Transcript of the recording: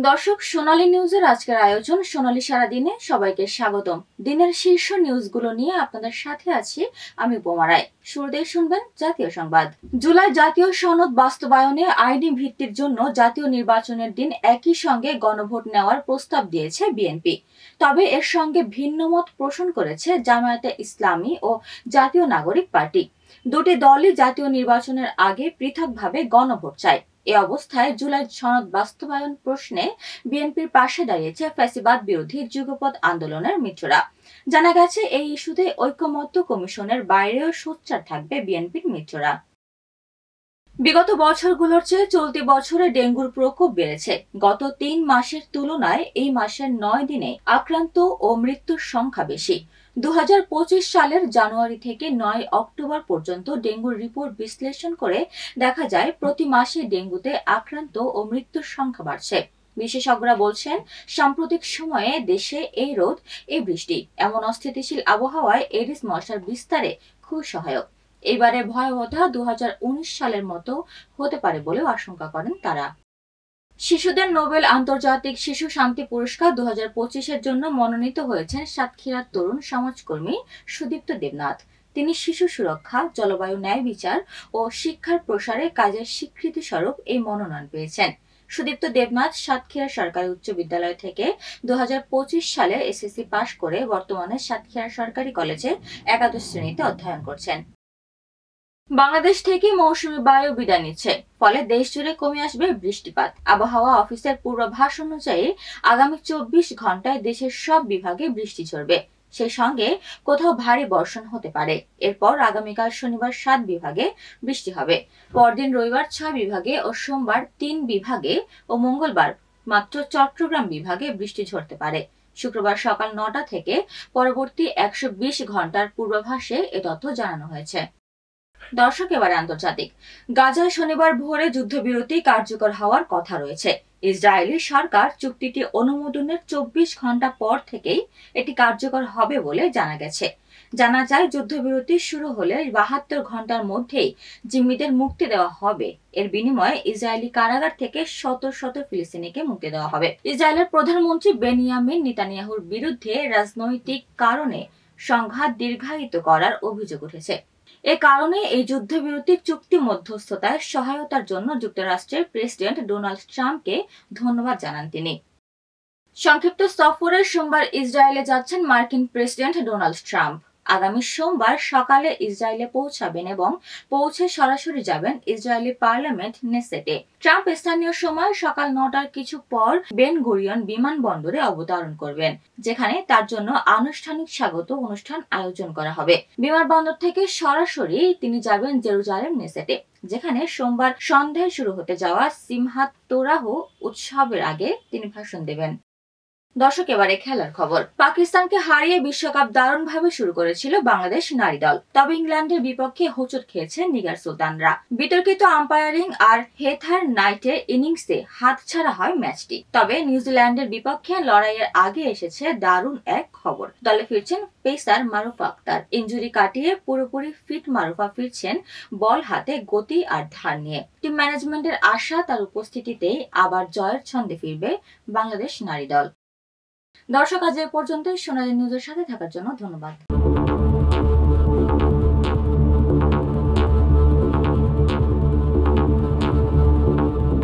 দর্শক, সোনালী নিউজের আজকের আয়োজন সোনালী সারাদিনে সবাইকে স্বাগতম। দিনের শীর্ষ নিউজগুলো নিয়ে আপনাদের সাথে আছি আমি উপমা রায়। শুরুতেই শুনবেন জাতীয় সংবাদ। জুলাই জাতীয় সনদ বাস্তবায়নে আইনি ভিত্তির জন্য জাতীয় নির্বাচনের দিন একই সঙ্গে গণভোট নেওয়ার প্রস্তাব দিয়েছে বিএনপি। তবে এর সঙ্গে ভিন্নমত পোষণ করেছে জামায়াতে ইসলামী ও জাতীয় নাগরিক পার্টি। দুটি দলই জাতীয় নির্বাচনের আগে পৃথকভাবে গণভোট চায়। এ অবস্থায় জুলাই সনদ বাস্তবায়ন প্রশ্নে বিএনপির পাশে দাঁড়িয়েছে ফ্যাসিবাদ বিরোধী যুগপৎ আন্দোলনের মিত্ররা। জানা গেছে, এই ইস্যুতে ঐকমত্য কমিশনের বাইরেও সোচ্চার থাকবে বিএনপির মিত্ররা। বিগত বছরগুলোর চেয়ে চলতি বছরে ডেঙ্গুর প্রকোপ বেড়েছে। গত ৩ মাসের তুলনায় এই মাসের ৯ দিনে আক্রান্ত ও মৃত্যুর সংখ্যা বেশি। ২০২৫ সালের জানুয়ারি থেকে ৯ অক্টোবর পর্যন্ত ডেঙ্গুর রিপোর্ট বিশ্লেষণ করে দেখা যায় প্রতি মাসে ডেঙ্গুতে আক্রান্ত ও মৃত্যুর সংখ্যা বাড়ছে। বিশেষজ্ঞরা বলছেন, সাম্প্রতিক সময়ে দেশে এই রোদ, এই বৃষ্টি, এমন অস্থিতিশীল আবহাওয়ায় এডিস মশার বিস্তারে খুব সহায়ক। এবারে ভয়াবহতা ২০১৯ সালের মতো হতে পারে বলেও আশঙ্কা করেন তারা। শিশুদের নোবেল আন্তর্জাতিক শিশু শান্তি পুরস্কার ২০২৫-এর জন্য মনোনীত হয়েছেন সাতক্ষীরার তরুণ সমাজকর্মী সুদীপ্ত দেবনাথ। তিনি শিশু সুরক্ষা, জলবায়ু ন্যায় বিচার ও শিক্ষার প্রসারে কাজের স্বীকৃতি স্বরূপ এই মনোনয়ন পেয়েছেন। সুদীপ্ত দেবনাথ সাতক্ষীরা সরকারি উচ্চ বিদ্যালয় থেকে ২০২৫ সালে এসএসসি পাশ করে বর্তমানে সাতক্ষীরা সরকারি কলেজে একাদশ শ্রেণীতে অধ্যয়ন করছেন। বাংলাদেশ থেকে মৌসুমী বায়ু বিদায় নিচ্ছে, ফলে দেশ জুড়ে কমে আসবে বৃষ্টিপাত। আবহাওয়া অফিসের পূর্বাভাস অনুযায়ী আগামী ২৪ ঘন্টায় দেশের সব বিভাগে বৃষ্টি ঝরবে। সেই সঙ্গে কোথাও ভারী বর্ষণ হতে পারে। এরপর আগামীকাল শনিবার ৭ বিভাগে বৃষ্টি হবে, পরদিন রবিবার ৬ বিভাগে ও সোমবার ৩ বিভাগে ও মঙ্গলবার মাত্র চট্টগ্রাম বিভাগে বৃষ্টি ঝরতে পারে। শুক্রবার সকাল ৯টা থেকে পরবর্তী ১২০ ঘন্টার পূর্বাভাসে এ তথ্য জানানো হয়েছে। দর্শক, এবারে আন্তর্জাতিক। গাজায় শনিবার ভোরে যুদ্ধবিরতি কার্যকর হওয়ার কথা রয়েছে। ইসরায়েলি সরকার চুক্তিটি অনুমোদনের ২৪ ঘন্টা পর থেকেই এটি কার্যকর হবে বলে জানা গেছে। জানা যায়, যুদ্ধবিরতি শুরু হলে ৭২ ঘন্টার মধ্যেই জিম্মিদের মুক্তি দেওয়া হবে। এর বিনিময়ে ইসরায়েলি কারাগার থেকে শত শত ফিলিস্তিনিকে মুক্তি দেওয়া হবে। ইসরায়েলের প্রধানমন্ত্রী বেনিয়ামিন নেতানিয়াহুর বিরুদ্ধে রাজনৈতিক কারণে সংঘাত দীর্ঘায়িত করার অভিযোগ উঠেছে। এ কারণে এই যুদ্ধবিরতি চুক্তি মধ্যস্থতায় সহায়তার জন্য যুক্তরাষ্ট্রের প্রেসিডেন্ট ডোনাল্ড ট্রাম্পকে ধন্যবাদ জানান তিনি। সংক্ষিপ্ত সফরে সোমবার ইসরায়েলে যাচ্ছেন মার্কিন প্রেসিডেন্ট ডোনাল্ড ট্রাম্প। আগামী সোমবার সকালে ইসরায়েলে পৌঁছাবেন এবং পৌঁছে সরাসরি যাবেন ইসরায়েলি পার্লামেন্ট নেসেটে। ট্রাম্প স্থানীয় সময় সকাল ৯টার কিছু পর বেন গুরিয়ন বিমানবন্দরে অবতরণ করবেন, যেখানে তার জন্য আনুষ্ঠানিক স্বাগত অনুষ্ঠান আয়োজন করা হবে। বিমানবন্দর থেকে সরাসরি তিনি যাবেন জেরুজালেম নেসেটে, যেখানে সোমবার সন্ধ্যায় শুরু হতে যাওয়া সিমহাত তোরাহ উৎসবের আগে তিনি ভাষণ দেবেন। দর্শক, এবারে খেলার খবর। পাকিস্তানকে হারিয়ে বিশ্বকাপ দারুণভাবে শুরু করেছিল বাংলাদেশ নারী দল। তবে ইংল্যান্ডের বিপক্ষে হোঁচট খেয়েছে নিগার সুলতানরা। বিতর্কিত আম্পায়ারিং আর হেথার নাইটের ইনিংসে হাতছাড়া হয় ম্যাচটি। তবে নিউজিল্যান্ডের বিপক্ষে লড়াইয়ের আগে এসেছে দারুণ এক খবর। দলে ফিরছেন পেসার মারুফা আক্তার। ইনজুরি কাটিয়ে পুরোপুরি ফিট মারুফা ফিরছেন বল হাতে, গতি আর ধার নিয়ে। টিম ম্যানেজমেন্টের আশা, তার উপস্থিতিতেই আবার জয়ের ছন্দে ফিরবে বাংলাদেশ নারী দল। দর্শক, আজ এ পর্যন্তই। সোনালী নিউজের সাথে থাকার জন্য ধন্যবাদ।